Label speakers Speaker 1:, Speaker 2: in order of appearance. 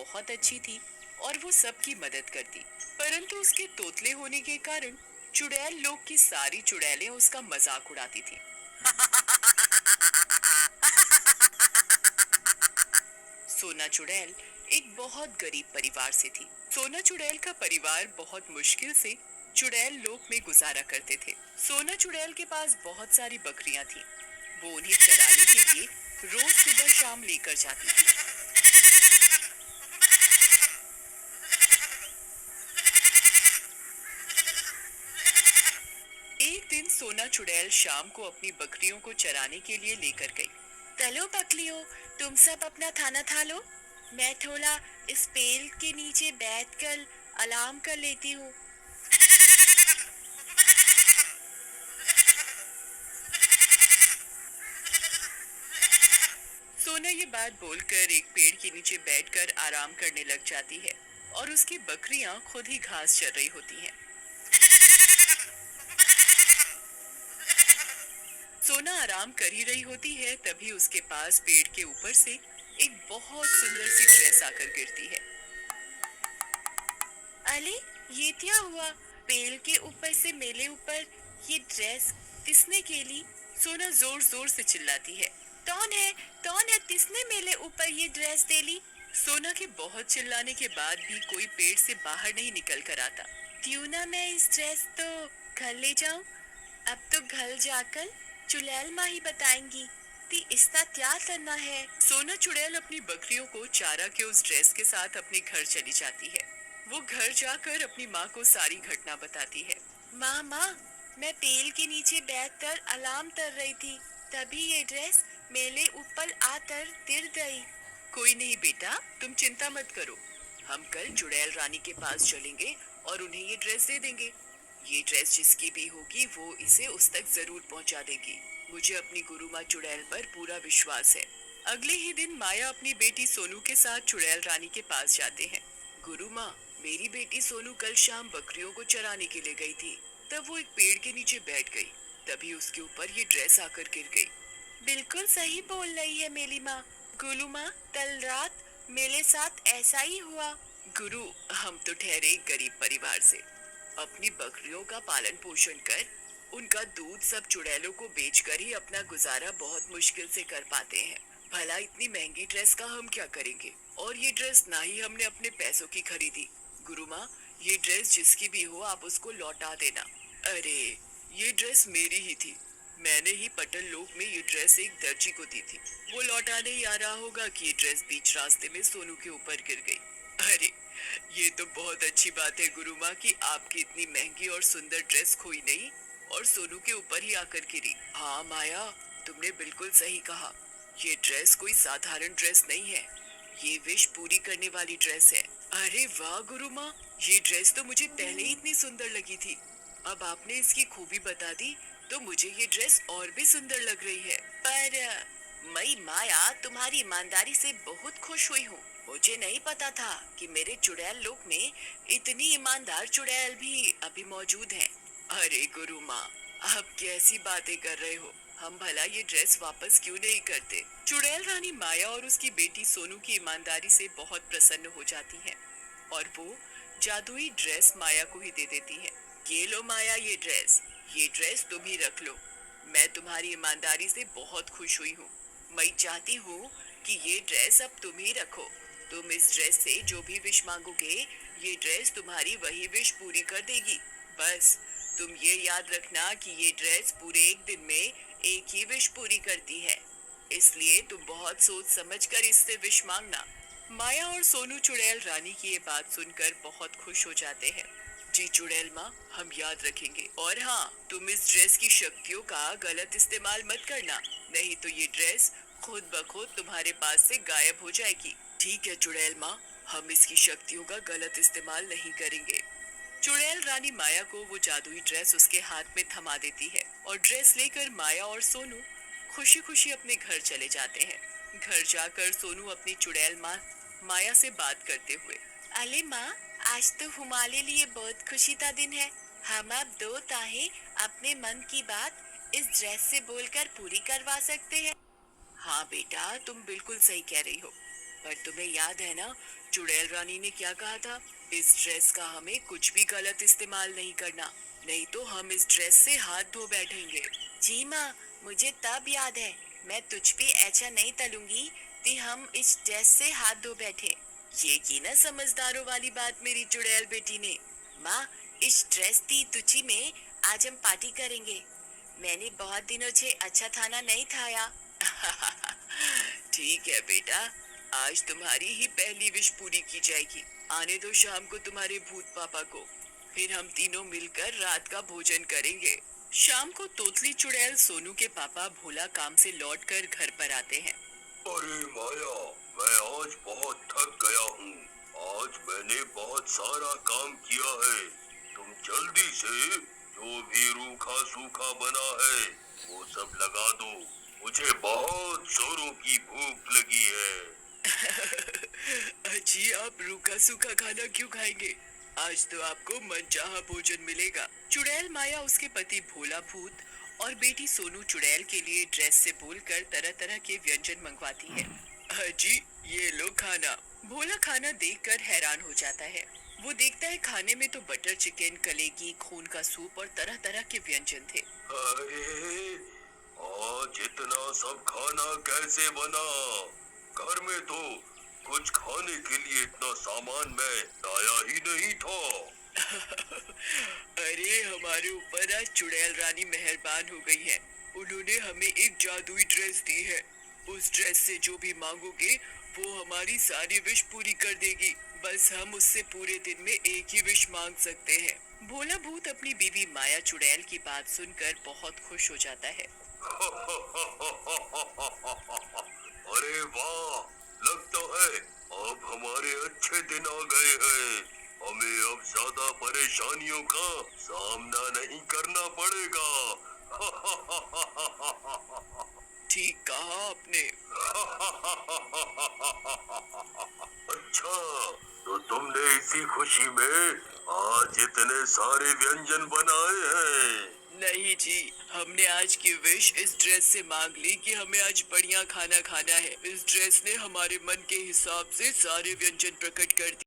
Speaker 1: बहुत अच्छी थी और वो सबकी मदद करती। परंतु उसके तोतले होने के कारण चुड़ैल लोग की सारी चुड़ैलें उसका मजाक उड़ाती थी। सोना चुड़ैल एक बहुत गरीब परिवार से थी। सोना चुड़ैल का परिवार बहुत मुश्किल से चुड़ैल लोक में गुजारा करते थे। सोना चुड़ैल के पास बहुत सारी बकरियां थीं। वो उन्हें चराने के लिए रोज सुबह शाम लेकर जाती थी। एक दिन सोना चुड़ैल शाम को अपनी बकरियों को चराने के लिए लेकर गई। चलो बकरियों, तुम सब अपना खाना खा लो, मैं थोड़ा इस पेड़ के नीचे बैठकर आराम कर लेती हूँ। सोना ये बात बोलकर एक पेड़ के नीचे बैठकर आराम करने लग जाती है और उसकी बकरियां खुद ही घास चर रही होती हैं। सोना आराम कर ही रही होती है, तभी उसके पास पेड़ के ऊपर से एक बहुत सुंदर सी ड्रेस आकर गिरती है। अरे, ये क्या हुआ? पेड़ के ऊपर से मेरे ऊपर ये ड्रेस किसने खेली? सोना जोर जोर से चिल्लाती है। कौन है? कौन है? किसने मेरे ऊपर ये ड्रेस डाली? सोना के बहुत चिल्लाने के बाद भी कोई पेड़ से बाहर नहीं निकल कर आता। क्यों ना मैं इस ड्रेस तो घर ले जाऊं? अब तो घर जाकर चुड़ैल माँ ही बताएंगी कि इसका क्या करना है। सोना चुड़ैल अपनी बकरियों को चारा के उस ड्रेस के साथ अपने घर चली जाती है। वो घर जाकर अपनी माँ को सारी घटना बताती है। माँ माँ, मैं पेड़ के नीचे बैठकर अलार्म कर रही थी, तभी ये ड्रेस मेरे ऊपर आकर गिर गई। कोई नहीं बेटा, तुम चिंता मत करो। हम कल चुड़ैल रानी के पास चलेंगे और उन्हें ये ड्रेस दे देंगे। ये ड्रेस जिसकी भी होगी वो इसे उस तक जरूर पहुंचा देगी। मुझे अपनी गुरु माँ चुड़ैल पर पूरा विश्वास है। अगले ही दिन माया अपनी बेटी सोनू के साथ चुड़ैल रानी के पास जाते हैं। गुरु माँ, मेरी बेटी सोनू कल शाम बकरियों को चराने के लिए गई थी। तब वो एक पेड़ के नीचे बैठ गई, तभी उसके ऊपर ये ड्रेस आकर गिर गई। बिल्कुल सही बोल रही है मेरी माँ। गुरु माँ, कल रात मेरे साथ ऐसा ही हुआ। गुरु, हम तो ठहरे एक गरीब परिवार से। अपनी बकरियों का पालन पोषण कर उनका दूध सब चुड़ैलों को बेचकर ही अपना गुजारा बहुत मुश्किल से कर पाते हैं। भला इतनी महंगी ड्रेस का हम क्या करेंगे? और ये ड्रेस ना ही हमने अपने पैसों की खरीदी। गुरु माँ, ये ड्रेस जिसकी भी हो आप उसको लौटा देना। अरे, ये ड्रेस मेरी ही थी। मैंने ही पटल लोक में ये ड्रेस एक दर्जी को दी थी। वो लौटाने ही आ रहा होगा कि ये ड्रेस बीच रास्ते में सोनू के ऊपर गिर गई। अरे, ये तो बहुत अच्छी बात है गुरु माँ कि आपकी इतनी महंगी और सुंदर ड्रेस खोई नहीं और सोनू के ऊपर ही आकर गिरी। हाँ माया, तुमने बिल्कुल सही कहा। ये ड्रेस कोई साधारण ड्रेस नहीं है, ये विश पूरी करने वाली ड्रेस है। अरे वाह गुरु माँ, ये ड्रेस तो मुझे पहले ही इतनी सुंदर लगी थी। अब आपने इसकी खूबी बता दी तो मुझे ये ड्रेस और भी सुंदर लग रही है। पर मैं माया तुम्हारी ईमानदारी से बहुत खुश हुई हूँ। मुझे नहीं पता था कि मेरे चुड़ैल लोक में इतनी ईमानदार चुड़ैल भी अभी मौजूद हैं। अरे गुरु माँ, आप कैसी बातें कर रहे हो? हम भला ये ड्रेस वापस क्यों नहीं करते? चुड़ैल रानी माया और उसकी बेटी सोनू की ईमानदारी से बहुत प्रसन्न हो जाती हैं और वो जादुई ड्रेस माया को ही दे देती है। ये लो माया, ये ड्रेस तुम ही रख लो। मैं तुम्हारी ईमानदारी से बहुत खुश हुई हूँ। मैं चाहती हूँ कि ये ड्रेस अब तुम ही रखो। तुम इस ड्रेस से जो भी विश मांगोगे, ये ड्रेस तुम्हारी वही विश पूरी कर देगी। बस तुम ये याद रखना कि ये ड्रेस पूरे एक दिन में एक ही विश पूरी करती है, इसलिए तुम बहुत सोच समझकर इससे विश मांगना। माया और सोनू चुड़ैल रानी की ये बात सुनकर बहुत खुश हो जाते हैं। जी चुड़ैल माँ, हम याद रखेंगे। और हाँ, तुम इस ड्रेस की शक्तियों का गलत इस्तेमाल मत करना, नहीं तो ये ड्रेस खुद ब खुद तुम्हारे पास से गायब हो जाएगी। ठीक है चुड़ैल माँ, हम इसकी शक्तियों का गलत इस्तेमाल नहीं करेंगे। चुड़ैल रानी माया को वो जादुई ड्रेस उसके हाथ में थमा देती है और ड्रेस लेकर माया और सोनू खुशी खुशी अपने घर चले जाते हैं। घर जाकर सोनू अपनी चुड़ैल माँ माया से बात करते हुए, अरे माँ, आज तो हमारे लिए बहुत खुशी का दिन है। हम अब दो ताहे अपने मन की बात इस ड्रेस से बोलकर पूरी करवा सकते हैं। हाँ बेटा, तुम बिल्कुल सही कह रही हो। पर तुम्हें याद है ना, चुड़ैल रानी ने क्या कहा था? इस ड्रेस का हमें कुछ भी गलत इस्तेमाल नहीं करना, नहीं तो हम इस ड्रेस से हाथ धो बैठेंगे। जी माँ, मुझे तब याद है। मैं तुझ भी ऐसा नहीं तलूंगी कि हम इस ड्रेस से हाथ धो बैठे। ये की ना समझदारों वाली बात मेरी चुड़ैल बेटी ने। माँ, इस ड्रेस की तुची में आज हम पार्टी करेंगे। मैंने बहुत दिनों से अच्छा खाना नहीं खाया। ठीक है बेटा, आज तुम्हारी ही पहली विश पूरी की जाएगी। आने दो शाम को तुम्हारे भूत पापा को, फिर हम तीनों मिलकर रात का भोजन करेंगे। शाम को तोतली चुड़ैल सोनू के पापा भोला काम से लौटकर घर पर आते हैं।
Speaker 2: अरे माया, मैं आज बहुत थक गया हूँ। आज मैंने बहुत सारा काम किया है। तुम जल्दी से जो भी रूखा सूखा बना है वो सब लगा दो। मुझे बहुत जोरों की भूख लगी है।
Speaker 1: अजी, आप रूखा सूखा खाना क्यों खाएंगे? आज तो आपको मनचाहा भोजन मिलेगा। चुड़ैल माया उसके पति भोला भूत और बेटी सोनू चुड़ैल के लिए ड्रेस से बोलकर तरह तरह के व्यंजन मंगवाती है। अजी, ये लो खाना। भोला खाना देखकर हैरान हो जाता है। वो देखता है खाने में तो बटर चिकन, कलेगी, खून का सूप और तरह तरह के व्यंजन थे।
Speaker 2: अरे, आज इतना सब खाना कैसे बना? घर में तो कुछ खाने के लिए इतना सामान मैं लाया ही नहीं था।
Speaker 1: अरे, हमारे ऊपर आज चुड़ैल रानी मेहरबान हो गई है। उन्होंने हमें एक जादुई ड्रेस दी है। उस ड्रेस से जो भी मांगोगे वो हमारी सारी विश पूरी कर देगी। बस हम उससे पूरे दिन में एक ही विश मांग सकते हैं। भोला भूत अपनी बीवी माया चुड़ैल की बात सुनकर बहुत खुश हो जाता है।
Speaker 2: अरे वाह, लगता है अब हमारे अच्छे दिन आ गए हैं। हमें अब ज्यादा परेशानियों का सामना नहीं करना पड़ेगा।
Speaker 1: ठीक कहा आपने।
Speaker 2: अच्छा, तो तुमने इसी खुशी में आज इतने सारे व्यंजन बनाए हैं?
Speaker 1: नहीं जी, हमने आज की विश इस ड्रेस से मांग ली कि हमें आज बढ़िया खाना खाना है। इस ड्रेस ने हमारे मन के हिसाब से सारे व्यंजन प्रकट कर दिए।